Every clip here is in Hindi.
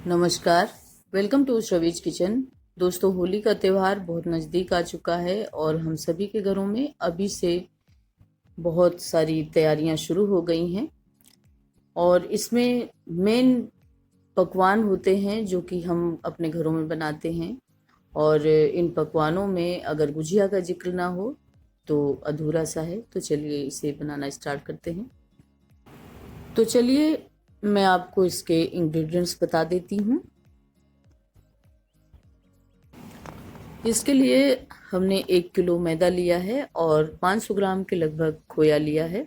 नमस्कार। Welcome to Shravi's kitchen. दोस्तों, होली का त्यौहार बहुत नज़दीक आ चुका है और हम सभी के घरों में अभी से बहुत सारी तैयारियां शुरू हो गई हैं और इसमें मेन पकवान होते हैं जो कि हम अपने घरों में बनाते हैं। और इन पकवानों में अगर गुजिया का जिक्र ना हो तो अधूरा सा है। तो चलिए इसे बनाना स्टार्ट करते हैं। तो चलिए मैं आपको इसके इंग्रेडिएंट्स बता देती हूँ। इसके लिए हमने 1 किलो मैदा लिया है और 500 ग्राम के लगभग खोया लिया है।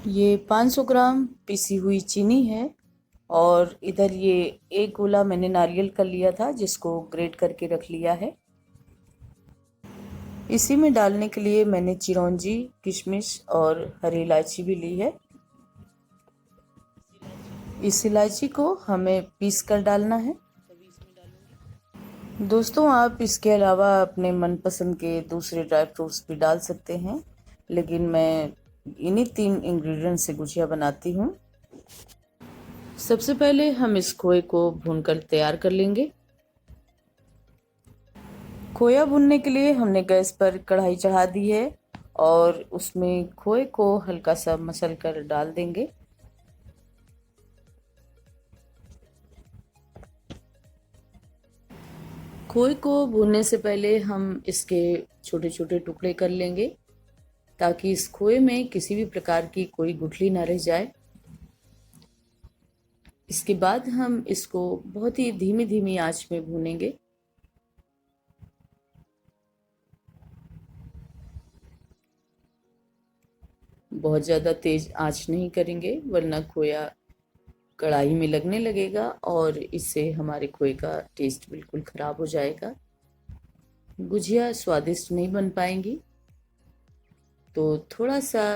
ये 500 ग्राम पिसी हुई चीनी है और इधर ये एक गोला मैंने नारियल का लिया था जिसको ग्रेट करके रख लिया है। इसी में डालने के लिए मैंने चिरौंजी, किशमिश और हरी इलायची भी ली है। इस इलायची को हमें पीस कर डालना है। दोस्तों, आप इसके अलावा अपने मनपसंद के दूसरे ड्राई फ्रूट्स भी डाल सकते हैं, लेकिन मैं इन्हीं 3 इंग्रेडिएंट से गुजिया बनाती हूँ। सबसे पहले हम इस खोए को भूनकर तैयार कर लेंगे। खोया भूनने के लिए हमने गैस पर कढ़ाई चढ़ा दी है और उसमें खोए को हल्का सा मसल कर डाल देंगे। खोए को भूनने से पहले हम इसके छोटे छोटे टुकड़े कर लेंगे ताकि इस खोए में किसी भी प्रकार की कोई गुठली ना रह जाए। इसके बाद हम इसको बहुत ही धीमी धीमी आंच में भूनेंगे। बहुत ज़्यादा तेज आंच नहीं करेंगे वरना खोया कढ़ाई में लगने लगेगा और इससे हमारे खोए का टेस्ट बिल्कुल ख़राब हो जाएगा। गुजिया स्वादिष्ट नहीं बन पाएंगी। तो थोड़ा सा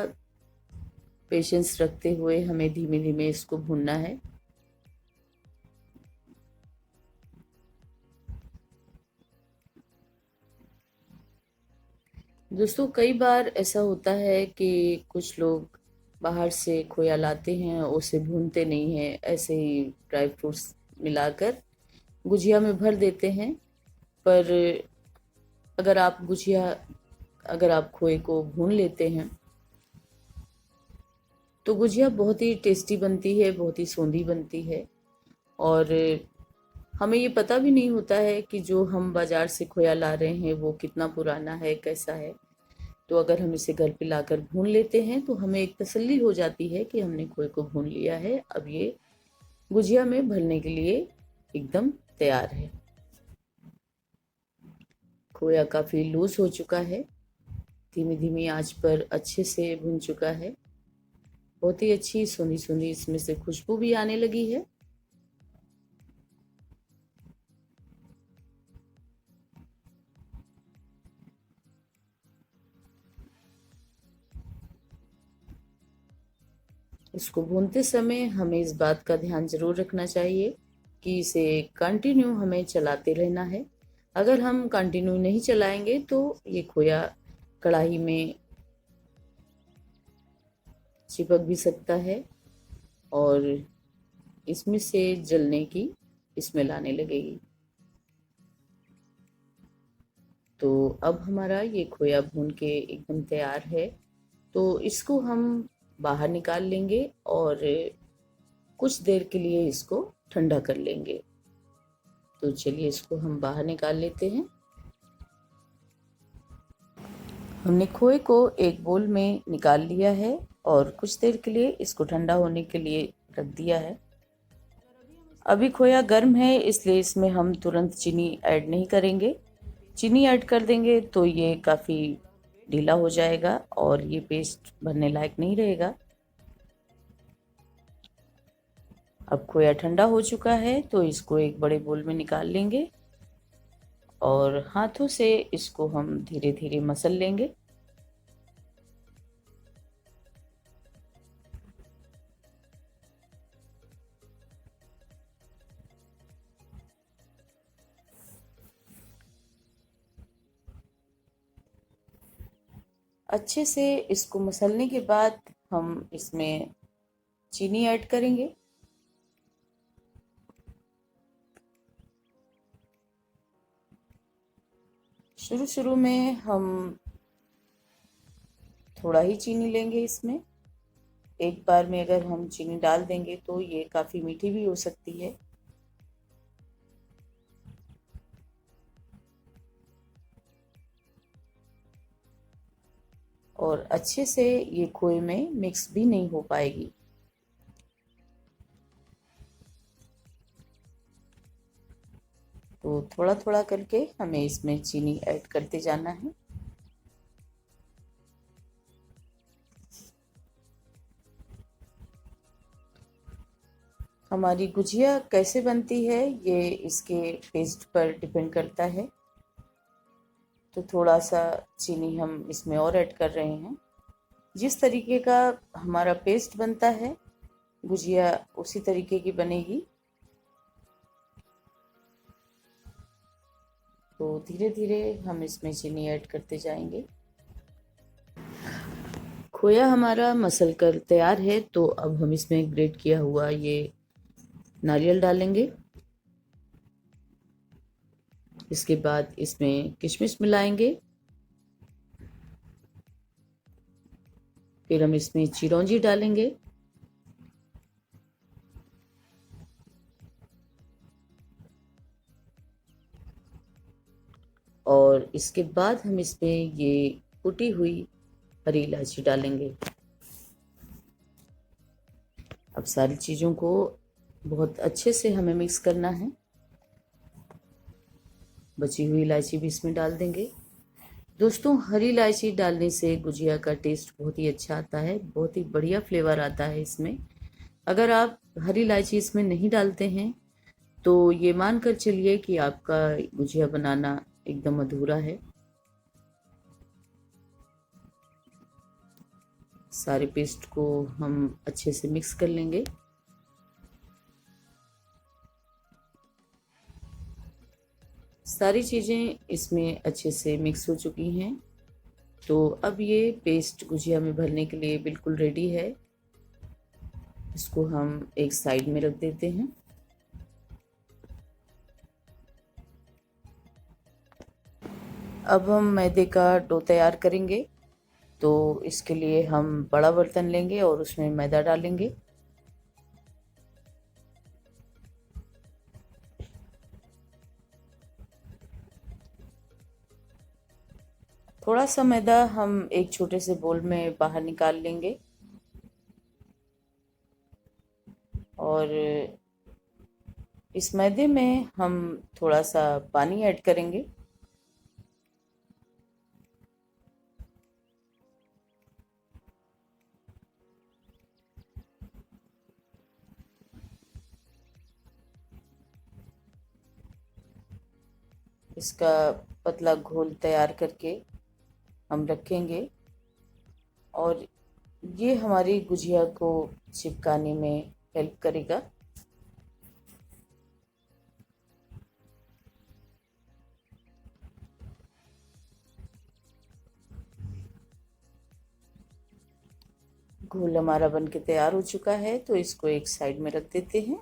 पेशेंस रखते हुए हमें धीमे धीमे इसको भूनना है। दोस्तों, कई बार ऐसा होता है कि कुछ लोग बाहर से खोया लाते हैं, उसे भूनते नहीं हैं, ऐसे ही ड्राई फ्रूट्स मिलाकर गुजिया में भर देते हैं। पर अगर आप खोए को भून लेते हैं तो गुजिया बहुत ही टेस्टी बनती है, बहुत ही सोंधी बनती है। और हमें ये पता भी नहीं होता है कि जो हम बाजार से खोया ला रहे हैं वो कितना पुराना है, कैसा है। तो अगर हम इसे घर पे लाकर भून लेते हैं तो हमें एक तसल्ली हो जाती है कि हमने खोए को भून लिया है। अब ये गुजिया में भरने के लिए एकदम तैयार है। खोया काफ़ी लूज हो चुका है, धीमी धीमी आंच पर अच्छे से भून चुका है। बहुत ही अच्छी सोंधी सोंधी इसमें से खुशबू भी आने लगी है। इसको भूनते समय हमें इस बात का ध्यान जरूर रखना चाहिए कि इसे कंटिन्यू हमें चलाते रहना है। अगर हम कंटिन्यू नहीं चलाएंगे तो ये खोया कढ़ाई में चिपक भी सकता है और इसमें से जलने की स्मेल आने लगेगी। तो अब हमारा ये खोया भून के एकदम तैयार है। तो इसको हम बाहर निकाल लेंगे और कुछ देर के लिए इसको ठंडा कर लेंगे। तो चलिए इसको हम बाहर निकाल लेते हैं। हमने खोए को एक बोल में निकाल लिया है और कुछ देर के लिए इसको ठंडा होने के लिए रख दिया है। अभी खोया गर्म है इसलिए इसमें हम तुरंत चीनी ऐड नहीं करेंगे। चीनी ऐड कर देंगे तो ये काफ़ी ढीला हो जाएगा और ये पेस्ट बनने लायक नहीं रहेगा। अब खोया ठंडा हो चुका है तो इसको एक बड़े बोल में निकाल लेंगे और हाथों से इसको हम धीरे धीरे मसल लेंगे। अच्छे से इसको मसलने के बाद हम इसमें चीनी ऐड करेंगे। शुरू शुरू में हम थोड़ा ही चीनी लेंगे इसमें। एक बार में अगर हम चीनी डाल देंगे तो ये काफ़ी मीठी भी हो सकती है। और अच्छे से ये खोए में मिक्स भी नहीं हो पाएगी। तो थोड़ा थोड़ा करके हमें इसमें चीनी ऐड करते जाना है। हमारी गुजिया कैसे बनती है ये इसके टेस्ट पर डिपेंड करता है। तो थोड़ा सा चीनी हम इसमें और ऐड कर रहे हैं। जिस तरीके का हमारा पेस्ट बनता है गुजिया उसी तरीके की बनेगी। तो धीरे धीरे हम इसमें चीनी ऐड करते जाएंगे। खोया हमारा मसल कर तैयार है, तो अब हम इसमें ग्रेट किया हुआ ये नारियल डालेंगे। इसके बाद इसमें किशमिश मिलाएंगे। फिर हम इसमें चिरौंजी डालेंगे। और इसके बाद हम इसमें ये कुटी हुई हरी इलायची डालेंगे। अब सारी चीज़ों को बहुत अच्छे से हमें मिक्स करना है। बची हुई इलायची भी इसमें डाल देंगे। दोस्तों, हरी इलायची डालने से गुजिया का टेस्ट बहुत ही अच्छा आता है, बहुत ही बढ़िया फ्लेवर आता है इसमें। अगर आप हरी इलायची इसमें नहीं डालते हैं तो ये मान कर चलिए कि आपका गुजिया बनाना एकदम अधूरा है। सारे पेस्ट को हम अच्छे से मिक्स कर लेंगे। सारी चीज़ें इसमें अच्छे से मिक्स हो चुकी हैं। तो अब ये पेस्ट गुजिया में भरने के लिए बिल्कुल रेडी है। इसको हम एक साइड में रख देते हैं। अब हम मैदे का डो तैयार करेंगे। तो इसके लिए हम बड़ा बर्तन लेंगे और उसमें मैदा डालेंगे। थोड़ा सा मैदा हम एक छोटे से बोल में बाहर निकाल लेंगे और इस मैदे में हम थोड़ा सा पानी ऐड करेंगे। इसका पतला घोल तैयार करके हम रखेंगे और ये हमारी गुजिया को चिपकाने में हेल्प करेगा। घोल हमारा बनके तैयार हो चुका है, तो इसको एक साइड में रख देते हैं।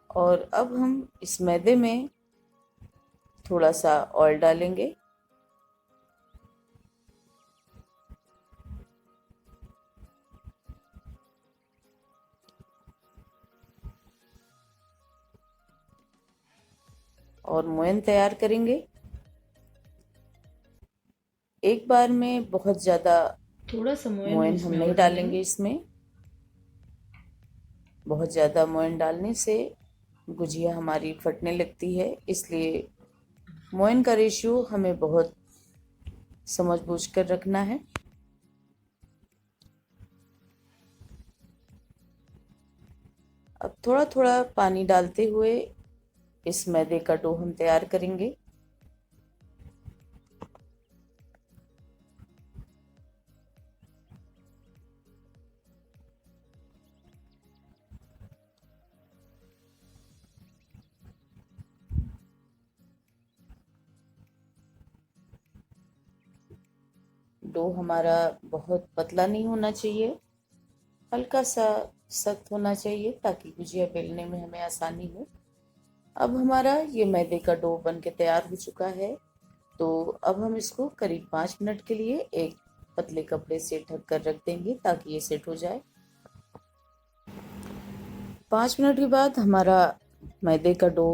और अब हम इस मैदे में थोड़ा सा ऑयल डालेंगे। और मोयन तैयार करेंगे। एक बार में बहुत ज़्यादा थोड़ा सा मोयन मोयन हम इसमें नहीं और डालेंगे। इसमें बहुत ज़्यादा मोयन डालने से गुजिया हमारी फटने लगती है, इसलिए मोयन का रेशियो हमें बहुत समझ बूझ कर रखना है। अब थोड़ा थोड़ा पानी डालते हुए इस मैदे का डो हम तैयार करेंगे। डो हमारा बहुत पतला नहीं होना चाहिए हल्का सा सख्त होना चाहिए ताकि गुजिया बेलने में हमें आसानी हो। अब हमारा ये मैदे का डो बन के तैयार हो चुका है। तो अब हम इसको करीब 5 मिनट के लिए एक पतले कपड़े से ढक कर रख देंगे ताकि ये सेट हो जाए। 5 मिनट के बाद हमारा मैदे का डो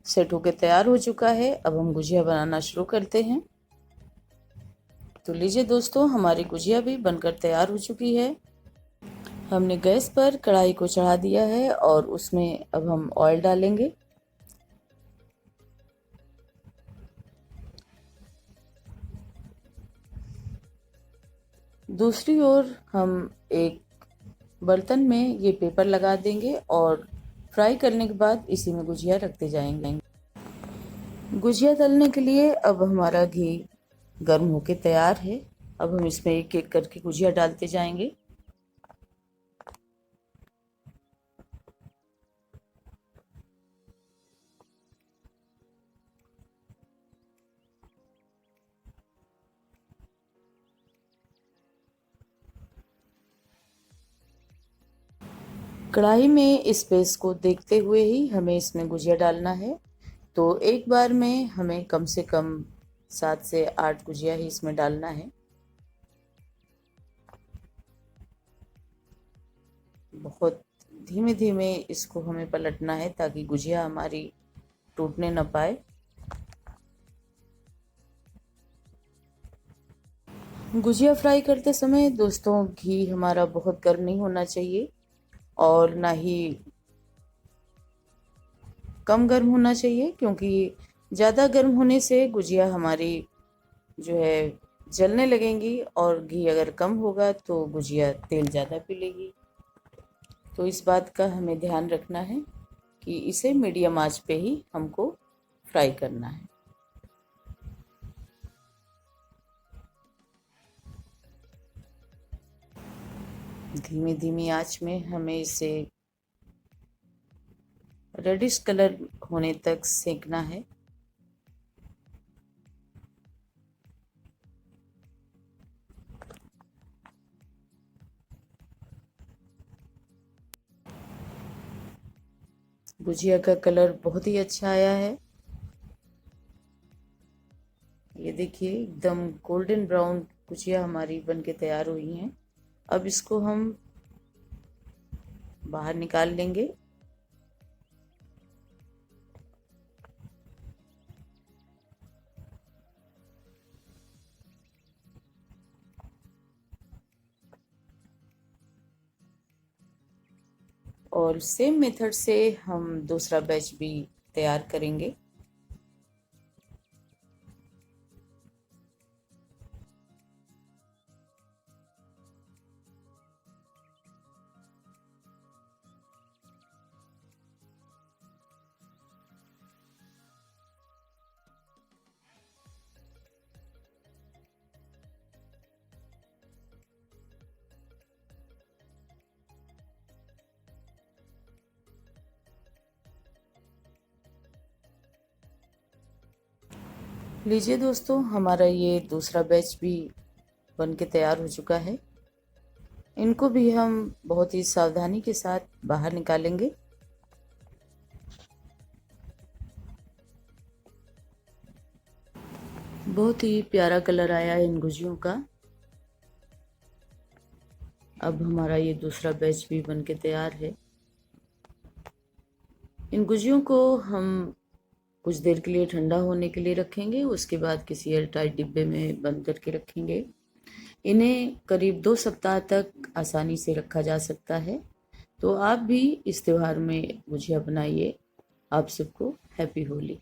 सेट होकर तैयार हो चुका है। अब हम गुजिया बनाना शुरू करते हैं। तो लीजिए दोस्तों, हमारी गुजिया भी बनकर तैयार हो चुकी है। हमने गैस पर कढ़ाई को चढ़ा दिया है और उसमें अब हम ऑयल डालेंगे। दूसरी ओर हम एक बर्तन में ये पेपर लगा देंगे और फ्राई करने के बाद इसी में गुजिया रखते जाएंगे। गुजिया तलने के लिए अब हमारा घी गर्म होके तैयार है। अब हम इसमें एक एक करके गुजिया डालते जाएंगे। कढ़ाई में स्पेस को देखते हुए ही हमें इसमें गुजिया डालना है। तो एक बार में हमें कम से कम 7 से 8 गुजिया ही इसमें डालना है। बहुत धीमे धीमे इसको हमें पलटना है ताकि गुजिया हमारी टूटने न पाए। गुजिया फ्राई करते समय दोस्तों घी हमारा बहुत गर्म नहीं होना चाहिए और ना ही कम गर्म होना चाहिए, क्योंकि ज़्यादा गर्म होने से गुजिया हमारी जो है जलने लगेंगी और घी अगर कम होगा तो गुजिया तेल ज़्यादा पिलेगी। तो इस बात का हमें ध्यान रखना है कि इसे मीडियम आंच पे ही हमको फ्राई करना है। धीमी धीमी आंच में हमें इसे रेडिश कलर होने तक सेकना है। गुजिया का कलर बहुत ही अच्छा आया है। ये देखिए एकदम गोल्डन ब्राउन गुजिया हमारी बनके तैयार हुई हैं। अब इसको हम बाहर निकाल लेंगे। और सेम मेथड से हम दूसरा बैच भी तैयार करेंगे। लीजिए दोस्तों, हमारा ये दूसरा बैच भी बनके तैयार हो चुका है। इनको भी हम बहुत ही सावधानी के साथ बाहर निकालेंगे। बहुत ही प्यारा कलर आया है इन गुजियों का। अब हमारा ये दूसरा बैच भी बनके तैयार है। इन गुजियों को हम कुछ देर के लिए ठंडा होने के लिए रखेंगे, उसके बाद किसी एयर टाइट डिब्बे में बंद करके रखेंगे। इन्हें करीब 2 सप्ताह तक आसानी से रखा जा सकता है। तो आप भी इस त्योहार में गुजिया बनाइए। आप सबको हैप्पी होली।